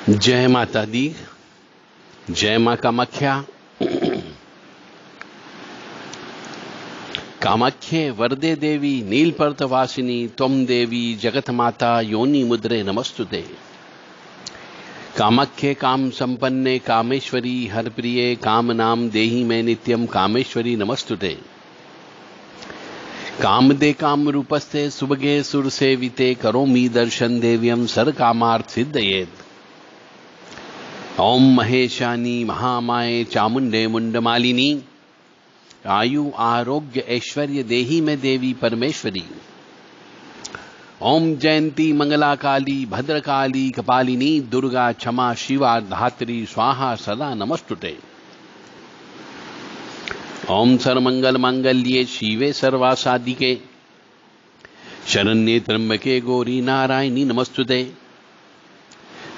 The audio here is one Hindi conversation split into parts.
जय माता दी। जय मां कामाख्या। कामाख्ये वरदे देवी नीलपर्तवासिनी त्वं देवी जगत माता योनि मुद्रे नमस्तुते। कामाख्ये काम संपन्ने कामेश्वरी हरप्रिये काम नाम देहि मे नित्यम कामेश्वरी नमस्तुते। कामदे काम रूपस्ते सुभगे सुर सेविते करोमि दर्शन देव्यम सर कामार्थ सिद्धयेत्। ओम महेशानी महामाये चामुंडे मुंडमालिनी आयु आरोग्य ऐश्वर्य देहि में देवी परमेश्वरी। ओम जयंती मंगला काली भद्रकाली कपालिनी दुर्गा क्षमा शिवा धात्री स्वाहा सदा नमस्तुते। ओम सर्वमंगल मांगल्ये शिवे सर्वासादिके शरण्ये त्र्यंबके गौरी नारायणी नमस्तुते।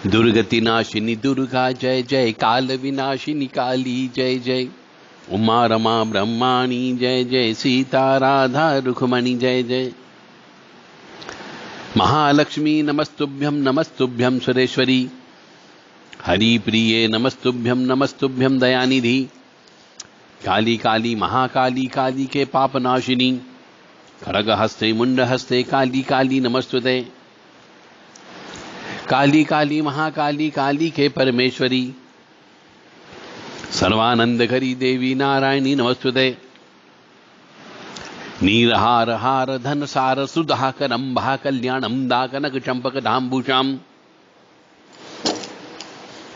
दुर्गति नाशिनी दुर्गा जय जय काल विनाशिनी काली जय जय उमा रमा ब्रह्माणी जय जय सीता राधा रुक्मणी जय जय महालक्ष्मी नमस्तुभ्यं सुरेश्वरी हरि प्रिये नमस्तुभ्यं दयानिधि काली काली महाकाली काली के पाप नाशिनी खड़ग हस्ते मुंड हस्ते काली काली नमस्तुते। काली काली महाकाली काली के परमेश्वरी सर्वानंद करी देवी नारायणी नमस्तुते। नीरहार हार धन सार सुधा करंभा कल्याणम दा कनक चंपक धाम्बुषाम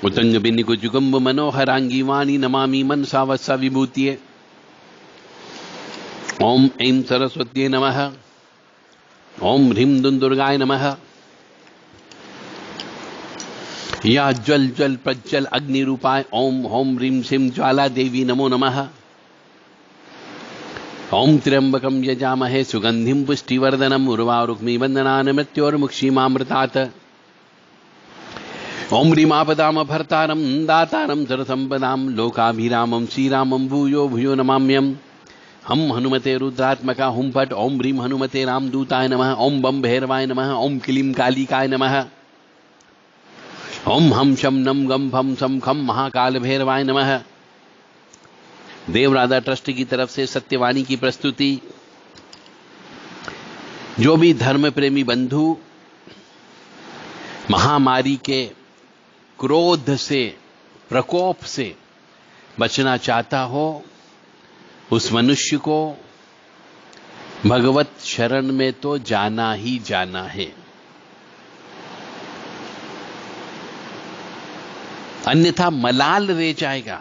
उतंग बिन्निकु जुगुम्ब मनोहरांगी वाणी नमामि मनसा वत्सा विभूतिये। ओम ऐं सरस्वत्यै नमः। ओम ह्रीं दुर्गाय नमः। या ज्वल ज्वल प्रज्वल अग्नि रूपाय ओम होम ह्रीं श्रीं ज्वाला देवी नमो नमः। ओम त्र्यंबकं यजामहे सुगंधिं पुष्टिवर्धनम् उर्वारुक्मी वंदनान् मृत्योर्मुक्षीमामृतात्। ओम ह्रीं आपदाम भर्तारं दातारं सर्वसंपदां लोकाभिरामं श्रीरामं भूयो भूयो नमाम्यहम्। हम हनुमते रुद्रात्मका हुं फट् ओम ह्रीं हनुमते रामदूताय नमः। ओम बम भैरवाय नमः। ओम क्लीं कालिकाय नमः। ओम हम शम नम गम फम सम खम महाकाल भैरवाय नमः। देवराधा ट्रस्ट की तरफ से सत्यवाणी की प्रस्तुति। जो भी धर्म प्रेमी बंधु महामारी के क्रोध से प्रकोप से बचना चाहता हो उस मनुष्य को भगवत शरण में तो जाना ही जाना है, अन्यथा मलाल रह जाएगा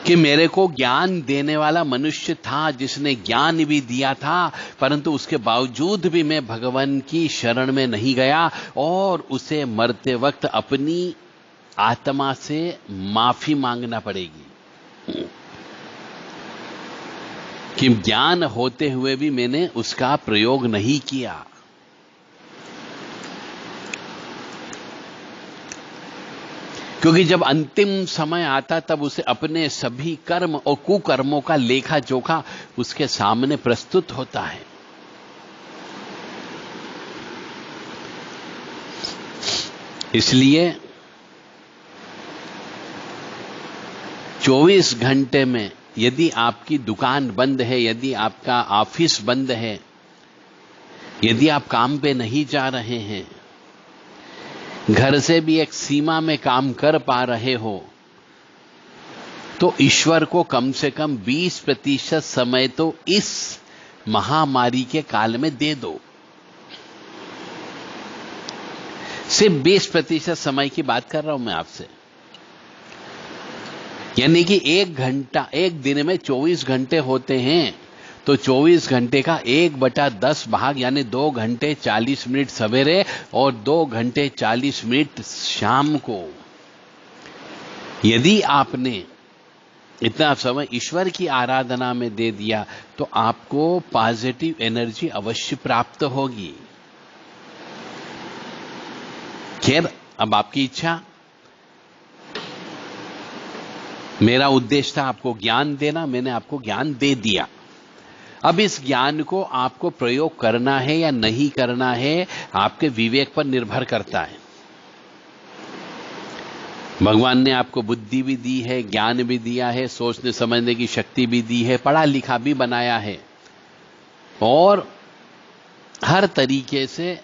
कि मेरे को ज्ञान देने वाला मनुष्य था जिसने ज्ञान भी दिया था, परंतु उसके बावजूद भी मैं भगवान की शरण में नहीं गया और उसे मरते वक्त अपनी आत्मा से माफी मांगना पड़ेगी कि ज्ञान होते हुए भी मैंने उसका प्रयोग नहीं किया। क्योंकि जब अंतिम समय आता तब उसे अपने सभी कर्म और कुकर्मों का लेखा जोखा उसके सामने प्रस्तुत होता है। इसलिए 24 घंटे में यदि आपकी दुकान बंद है, यदि आपका ऑफिस बंद है, यदि आप काम पे नहीं जा रहे हैं, घर से भी एक सीमा में काम कर पा रहे हो, तो ईश्वर को कम से कम 20% समय तो इस महामारी के काल में दे दो। सिर्फ 20% समय की बात कर रहा हूं मैं आपसे। यानी कि 1 घंटा, एक दिन में 24 घंटे होते हैं, तो 24 घंटे का 1/10 भाग यानी 2 घंटे 40 मिनट सवेरे और 2 घंटे 40 मिनट शाम को यदि आपने इतना समय ईश्वर की आराधना में दे दिया तो आपको पॉजिटिव एनर्जी अवश्य प्राप्त होगी। खैर, अब आपकी इच्छा। मेरा उद्देश्य था आपको ज्ञान देना, मैंने आपको ज्ञान दे दिया। अब इस ज्ञान को आपको प्रयोग करना है या नहीं करना है आपके विवेक पर निर्भर करता है। भगवान ने आपको बुद्धि भी दी है, ज्ञान भी दिया है, सोचने समझने की शक्ति भी दी है, पढ़ा लिखा भी बनाया है और हर तरीके से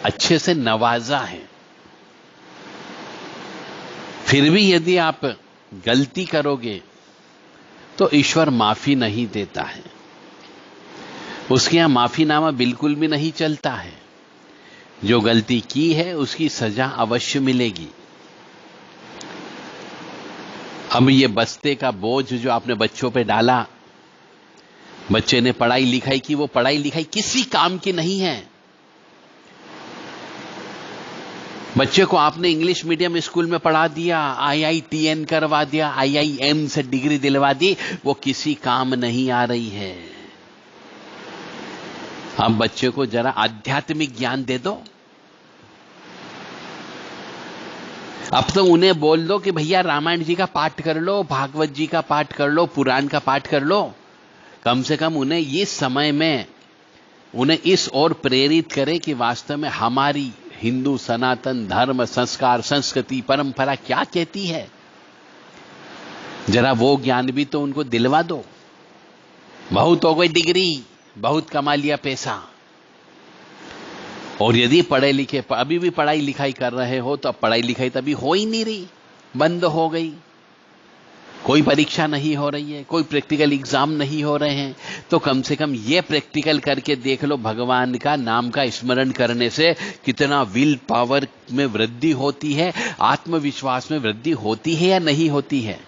अच्छे से नवाजा है। फिर भी यदि आप गलती करोगे तो ईश्वर माफी नहीं देता है, उसके यहां माफीनामा बिल्कुल भी नहीं चलता है। जो गलती की है उसकी सजा अवश्य मिलेगी। अब ये बस्ते का बोझ जो आपने बच्चों पे डाला, बच्चे ने पढ़ाई लिखाई की, वो पढ़ाई लिखाई किसी काम की नहीं है। बच्चे को आपने इंग्लिश मीडियम स्कूल में पढ़ा दिया, IITN करवा दिया, IIM से डिग्री दिलवा दी, वो किसी काम नहीं आ रही है। आप बच्चे को जरा आध्यात्मिक ज्ञान दे दो। अब तो उन्हें बोल दो कि भैया रामायण जी का पाठ कर लो, भागवत जी का पाठ कर लो, पुराण का पाठ कर लो। कम से कम उन्हें इस समय में उन्हें इस ओर प्रेरित करें कि वास्तव में हमारी हिंदू सनातन धर्म, संस्कार, संस्कृति, परंपरा क्या कहती है। जरा वो ज्ञान भी तो उनको दिलवा दो। बहुत हो गई डिग्री, बहुत कमा लिया पैसा, और यदि पढ़े लिखे अभी भी पढ़ाई लिखाई कर रहे हो तो अब पढ़ाई लिखाई तभी हो ही नहीं रही, बंद हो गई। कोई परीक्षा नहीं हो रही है, कोई प्रैक्टिकल एग्जाम नहीं हो रहे हैं, तो कम से कम ये प्रैक्टिकल करके देख लो भगवान का नाम का स्मरण करने से कितना विल पावर में वृद्धि होती है, आत्मविश्वास में वृद्धि होती है या नहीं होती है,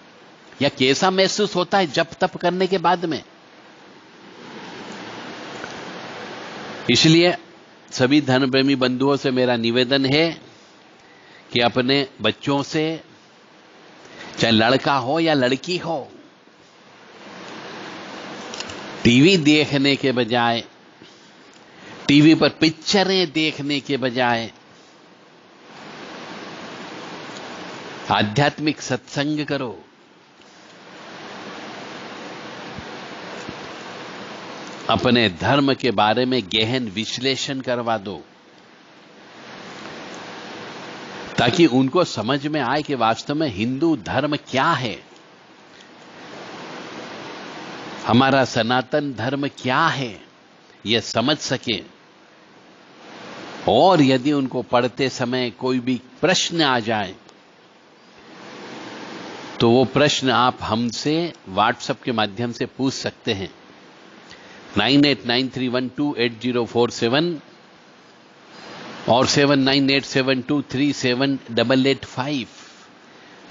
या कैसा महसूस होता है जप तप करने के बाद में। इसलिए सभी धर्म प्रेमी बंधुओं से मेरा निवेदन है कि अपने बच्चों से, चाहे लड़का हो या लड़की हो, टीवी देखने के बजाय, टीवी पर पिक्चरें देखने के बजाय आध्यात्मिक सत्संग करो। अपने धर्म के बारे में गहन विश्लेषण करवा दो, ताकि उनको समझ में आए कि वास्तव में हिंदू धर्म क्या है, हमारा सनातन धर्म क्या है, यह समझ सके। और यदि उनको पढ़ते समय कोई भी प्रश्न आ जाए तो वो प्रश्न आप हमसे व्हाट्सएप के माध्यम से पूछ सकते हैं। 9893128047 और 7987237885,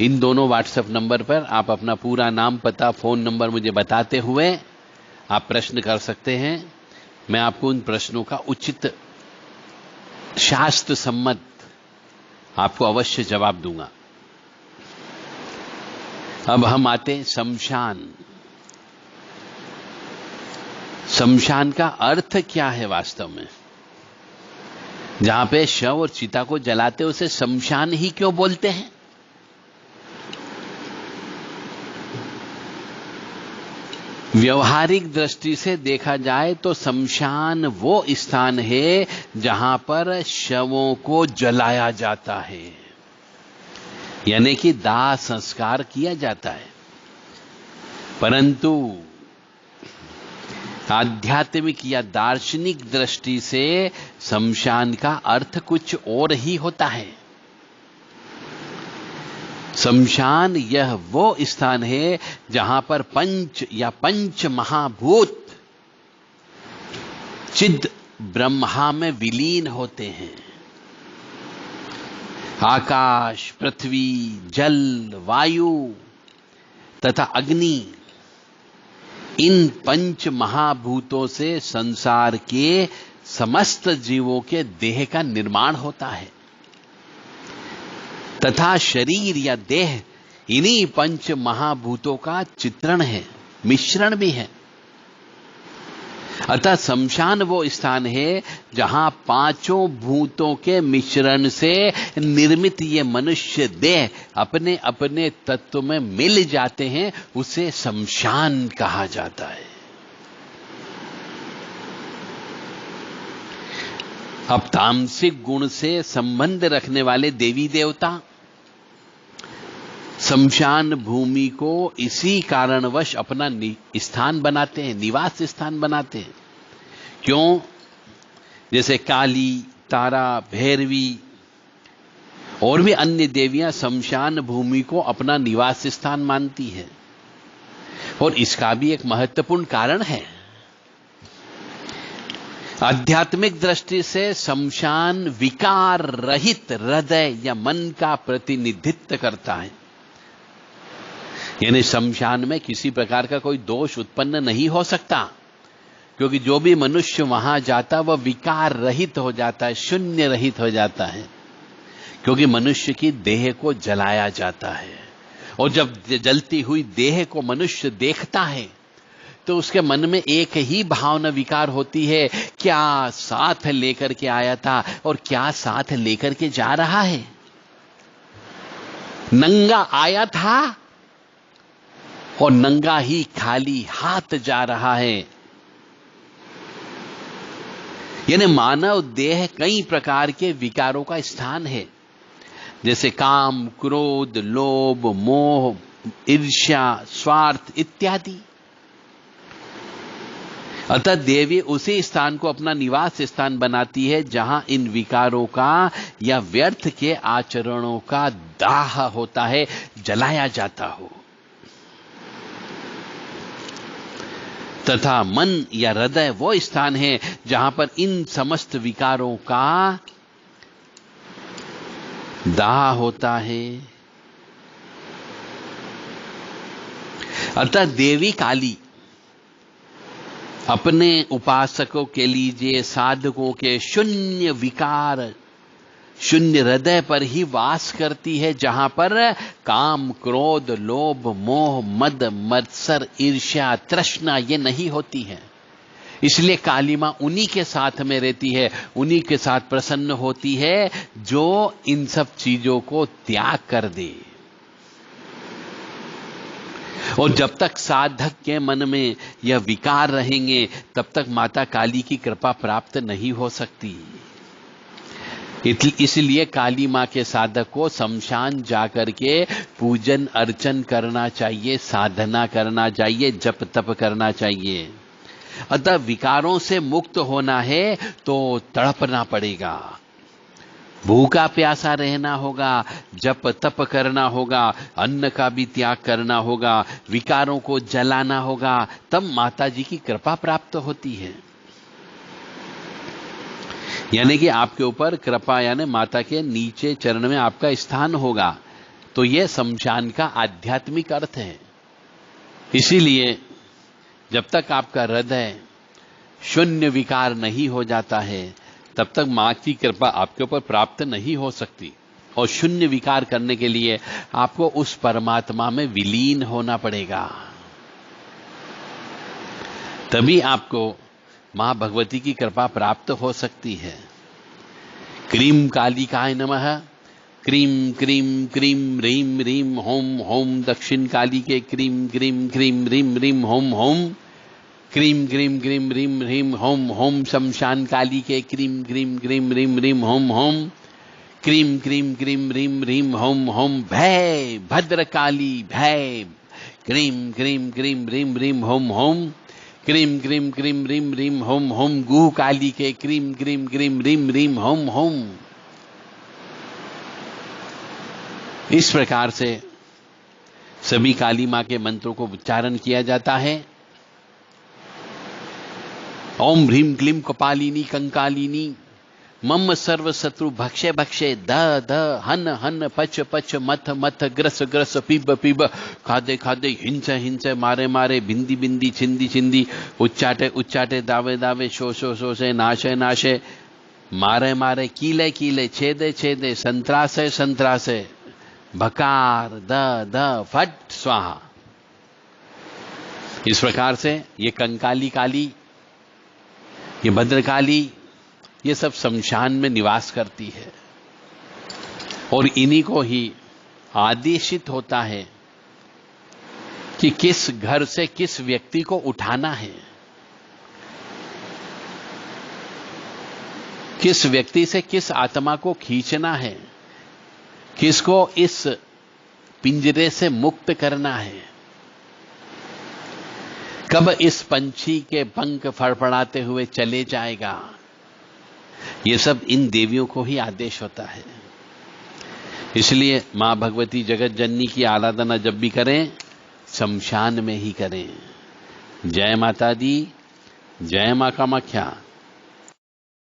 इन दोनों व्हाट्सएप नंबर पर आप अपना पूरा नाम, पता, फोन नंबर मुझे बताते हुए आप प्रश्न कर सकते हैं। मैं आपको उन प्रश्नों का उचित शास्त्र सम्मत आपको अवश्य जवाब दूंगा। अब हम आते शमशान। शमशान का अर्थ क्या है वास्तव में? जहां पे शव और चिता को जलाते उसे शमशान ही क्यों बोलते हैं? व्यवहारिक दृष्टि से देखा जाए तो शमशान वो स्थान है जहां पर शवों को जलाया जाता है, यानी कि दाह संस्कार किया जाता है। परंतु आध्यात्मिक या दार्शनिक दृष्टि से शमशान का अर्थ कुछ और ही होता है। शमशान यह वो स्थान है जहां पर पंच या पंच महाभूत चिद ब्रह्मा में विलीन होते हैं। आकाश, पृथ्वी, जल, वायु तथा अग्नि, इन पंच महाभूतों से संसार के समस्त जीवों के देह का निर्माण होता है तथा शरीर या देह इन्हीं पंच महाभूतों का चित्रण है, मिश्रण भी है। अतः शमशान वो स्थान है जहां पांचों भूतों के मिश्रण से निर्मित ये मनुष्य देह अपने अपने तत्व में मिल जाते हैं, उसे शमशान कहा जाता है। अब तामसिक गुण से संबंध रखने वाले देवी देवता शमशान भूमि को इसी कारणवश अपना स्थान बनाते हैं, निवास स्थान बनाते हैं। क्यों? जैसे काली, तारा, भैरवी और भी अन्य देवियां शमशान भूमि को अपना निवास स्थान मानती है। और इसका भी एक महत्वपूर्ण कारण है। आध्यात्मिक दृष्टि से शमशान विकार रहित हृदय या मन का प्रतिनिधित्व करता है। यानी शमशान में किसी प्रकार का कोई दोष उत्पन्न नहीं हो सकता, क्योंकि जो भी मनुष्य वहां जाता वह विकार रहित हो जाता है, शून्य रहित हो जाता है। क्योंकि मनुष्य की देह को जलाया जाता है, और जब जलती हुई देह को मनुष्य देखता है तो उसके मन में एक ही भावना विकार होती है, क्या साथ लेकर के आया था और क्या साथ लेकर के जा रहा है। नंगा आया था और नंगा ही खाली हाथ जा रहा है। यानी मानव देह कई प्रकार के विकारों का स्थान है, जैसे काम, क्रोध, लोभ, मोह, ईर्ष्या, स्वार्थ इत्यादि। अतः देवी उसी स्थान को अपना निवास स्थान बनाती है जहां इन विकारों का या व्यर्थ के आचरणों का दाह होता है, जलाया जाता हो। तथा मन या हृदय वो स्थान है जहां पर इन समस्त विकारों का दाह होता है। अतः देवी काली अपने उपासकों के लिए, साधकों के शून्य विकार, शून्य हृदय पर ही वास करती है, जहां पर काम, क्रोध, लोभ, मोह, मद, मत्सर, ईर्ष्या, तृष्णा ये नहीं होती है। इसलिए काली मां उन्हीं के साथ में रहती है, उन्हीं के साथ प्रसन्न होती है जो इन सब चीजों को त्याग कर दे। और जब तक साधक के मन में यह विकार रहेंगे तब तक माता काली की कृपा प्राप्त नहीं हो सकती। इसलिए काली मां के साधक को शमशान जाकर के पूजन अर्चन करना चाहिए, साधना करना चाहिए, जप तप करना चाहिए। अतः विकारों से मुक्त होना है तो तड़पना पड़ेगा, भूखा प्यासा रहना होगा, जप तप करना होगा, अन्न का भी त्याग करना होगा, विकारों को जलाना होगा, तब माता जी की कृपा प्राप्त होती है। यानी कि आपके ऊपर कृपा, यानी माता के नीचे चरण में आपका स्थान होगा। तो यह शमशान का आध्यात्मिक अर्थ है। इसीलिए जब तक आपका हृदय शून्य विकार नहीं हो जाता है तब तक मां की कृपा आपके ऊपर प्राप्त नहीं हो सकती। और शून्य विकार करने के लिए आपको उस परमात्मा में विलीन होना पड़ेगा, तभी आपको मां भगवती की कृपा प्राप्त हो सकती है। क्रीम कालिकाय नमः, क्रीम क्रीम क्रीम रीम रीम होम होम, दक्षिण काली के क्रीम क्रीम क्रीम रीम रीम होम होम, क्रीम क्रीम क्रीम रीम रीम होम होम, शमशान काली के क्रीम क्रीम क्रीम रीम रीम होम होम, क्रीम क्रीम क्रीम रीम रीम होम होम, भय भद्र काली भय, क्रीम क्रीम क्रीम रीम रीम होम होम, क्रीम क्रीम क्रीम रीम रीम होम होम, गुह काली के क्रीम क्रीम क्रीम रीम रीम होम होम। इस प्रकार से सभी काली मां के मंत्रों को उच्चारण किया जाता है। ओम ह्रीम क्लीम कपालिनी कंकालिनी, मम सर्व शत्रु भक्षे भक्षे, द द हन हन पच पच, मथ मथ, ग्रस ग्रस, पिब पिब, खादे खादे, हिंसे हिंसे, मारे मारे, बिंदी बिंदी, छिंदी छिंदी, उच्चाटे उच्चाटे, दावे दावे, शो शो शो से, नाशे नाशे, मारे मारे, कीले कीले, छेदे छेदे, संत्रासे संत्रासे, भकार, द द फट स्वाहा। इस प्रकार से ये कंकाली काली, ये भद्रकाली, ये सब शमशान में निवास करती है। और इन्हीं को ही आदेशित होता है कि किस घर से किस व्यक्ति को उठाना है, किस व्यक्ति से किस आत्मा को खींचना है, किसको इस पिंजरे से मुक्त करना है, कब इस पंछी के पंख फड़फड़ाते हुए चले जाएगा, ये सब इन देवियों को ही आदेश होता है। इसलिए मां भगवती जगत जननी की आराधना जब भी करें, शमशान में ही करें। जय माता दी, जय मां कामाख्या।